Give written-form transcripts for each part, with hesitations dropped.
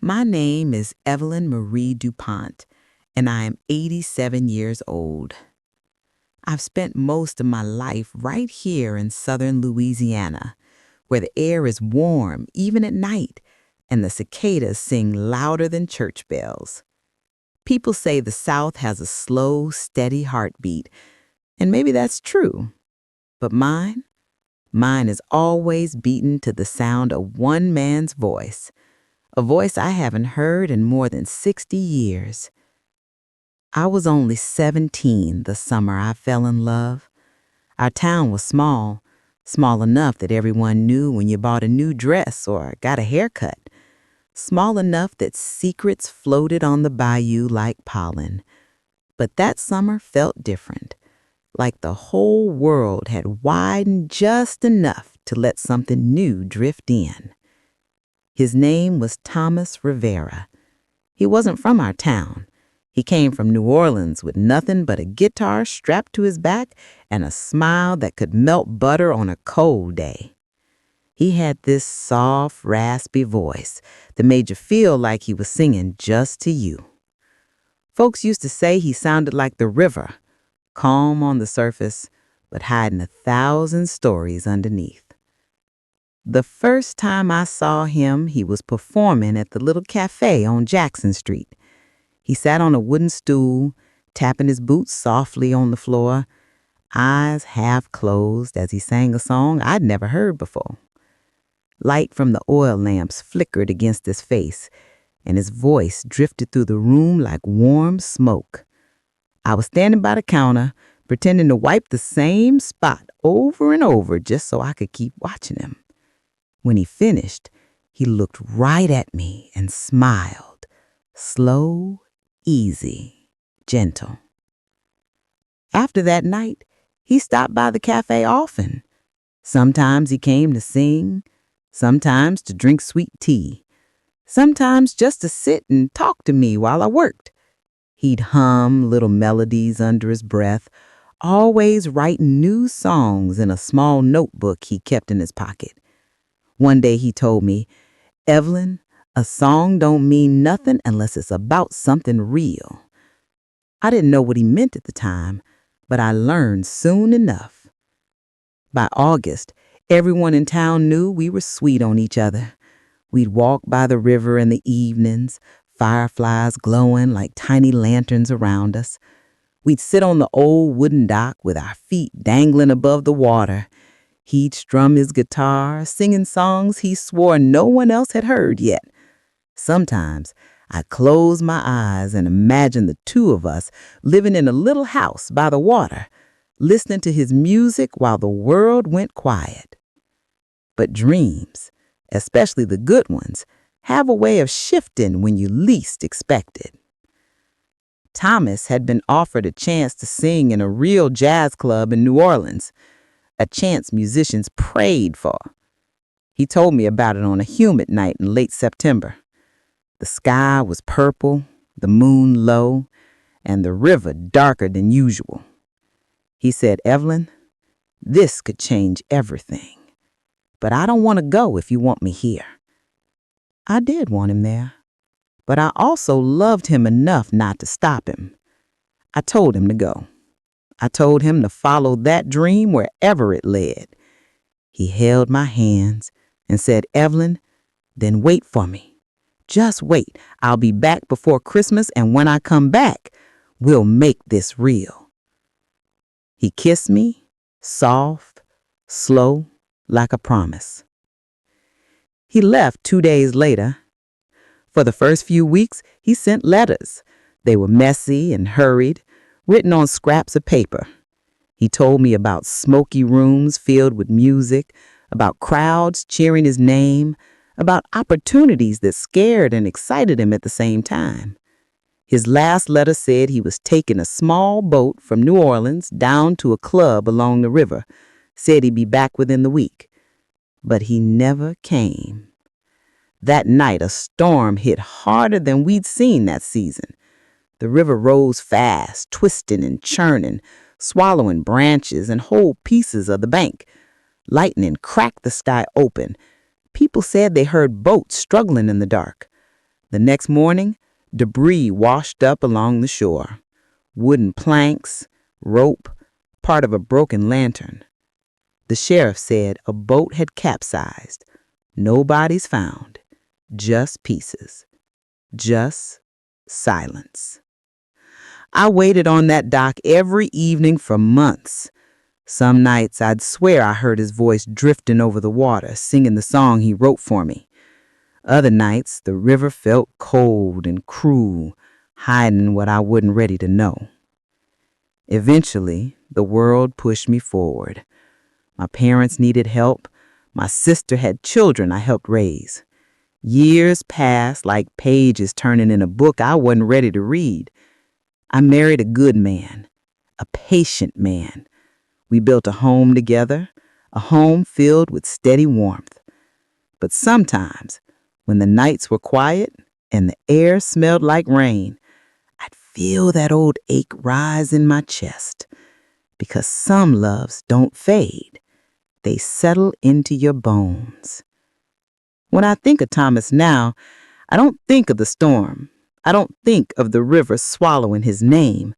My name is Evelyn Marie DuPont, and I am 87 years old. I've spent most of my life right here in southern Louisiana, where the air is warm even at night, and the cicadas sing louder than church bells. People say the South has a slow, steady heartbeat, and maybe that's true. But mine is always beaten to the sound of one man's voice, a voice I haven't heard in more than 60 years. I was only 17 the summer I fell in love. Our town was small, small enough that everyone knew when you bought a new dress or got a haircut, small enough that secrets floated on the bayou like pollen. But that summer felt different, like the whole world had widened just enough to let something new drift in. His name was Thomas Rivera. He wasn't from our town. He came from New Orleans with nothing but a guitar strapped to his back and a smile that could melt butter on a cold day. He had this soft, raspy voice that made you feel like he was singing just to you. Folks used to say he sounded like the river, calm on the surface, but hiding 1,000 stories underneath. The first time I saw him, he was performing at the little cafe on Jackson Street. He sat on a wooden stool, tapping his boots softly on the floor, eyes half closed as he sang a song I'd never heard before. Light from the oil lamps flickered against his face, and his voice drifted through the room like warm smoke. I was standing by the counter, pretending to wipe the same spot over and over just so I could keep watching him. When he finished, he looked right at me and smiled, slow, easy, gentle. After that night, he stopped by the cafe often. Sometimes he came to sing, sometimes to drink sweet tea, sometimes just to sit and talk to me while I worked. He'd hum little melodies under his breath, always writing new songs in a small notebook he kept in his pocket. One day he told me, "Evelyn, a song don't mean nothing unless it's about something real." I didn't know what he meant at the time, but I learned soon enough. By August, everyone in town knew we were sweet on each other. We'd walk by the river in the evenings, fireflies glowing like tiny lanterns around us. We'd sit on the old wooden dock with our feet dangling above the water. He'd strum his guitar, singing songs he swore no one else had heard yet. Sometimes I'd close my eyes and imagine the two of us living in a little house by the water, listening to his music while the world went quiet. But dreams, especially the good ones, have a way of shifting when you least expect it. Thomas had been offered a chance to sing in a real jazz club in New Orleans, a chance musicians prayed for. He told me about it on a humid night in late September. The sky was purple, the moon low, and the river darker than usual. He said, "Evelyn, this could change everything. But I don't want to go if you want me here." I did want him there, but I also loved him enough not to stop him. I told him to go. I told him to follow that dream wherever it led. He held my hands and said, "Evelyn, then wait for me. Just wait. I'll be back before Christmas, and when I come back, we'll make this real." He kissed me, soft, slow, like a promise. He left 2 days later. For the first few weeks, he sent letters. They were messy and hurried, written on scraps of paper. He told me about smoky rooms filled with music, about crowds cheering his name, about opportunities that scared and excited him at the same time. His last letter said he was taking a small boat from New Orleans down to a club along the river, said he'd be back within the week. But he never came. That night, a storm hit harder than we'd seen that season. The river rose fast, twisting and churning, swallowing branches and whole pieces of the bank. Lightning cracked the sky open. People said they heard boats struggling in the dark. The next morning, debris washed up along the shore. Wooden planks, rope, part of a broken lantern. The sheriff said a boat had capsized. No bodies found. Just pieces. Just silence. I waited on that dock every evening for months. Some nights I'd swear I heard his voice drifting over the water, singing the song he wrote for me. Other nights, the river felt cold and cruel, hiding what I wasn't ready to know. Eventually, the world pushed me forward. My parents needed help. My sister had children I helped raise. Years passed like pages turning in a book I wasn't ready to read. I married a good man, a patient man. We built a home together, a home filled with steady warmth. But sometimes, when the nights were quiet and the air smelled like rain, I'd feel that old ache rise in my chest. Because some loves don't fade. They settle into your bones. When I think of Thomas now, I don't think of the storm. I don't think of the river swallowing his name.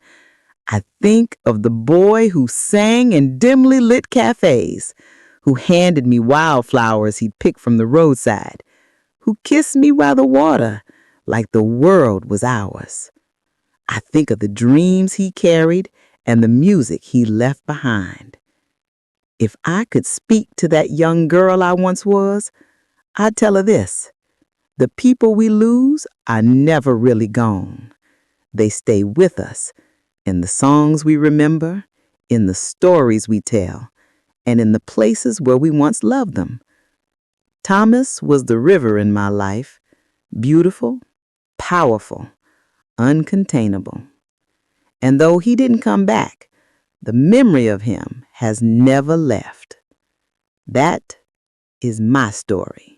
I think of the boy who sang in dimly lit cafes, who handed me wildflowers he'd picked from the roadside, who kissed me by the water like the world was ours. I think of the dreams he carried and the music he left behind. If I could speak to that young girl I once was, I'd tell her this: the people we lose are never really gone. They stay with us in the songs we remember, in the stories we tell, and in the places where we once loved them. Thomas was the river in my life, beautiful, powerful, uncontainable. And though he didn't come back, the memory of him has never left. That is my story.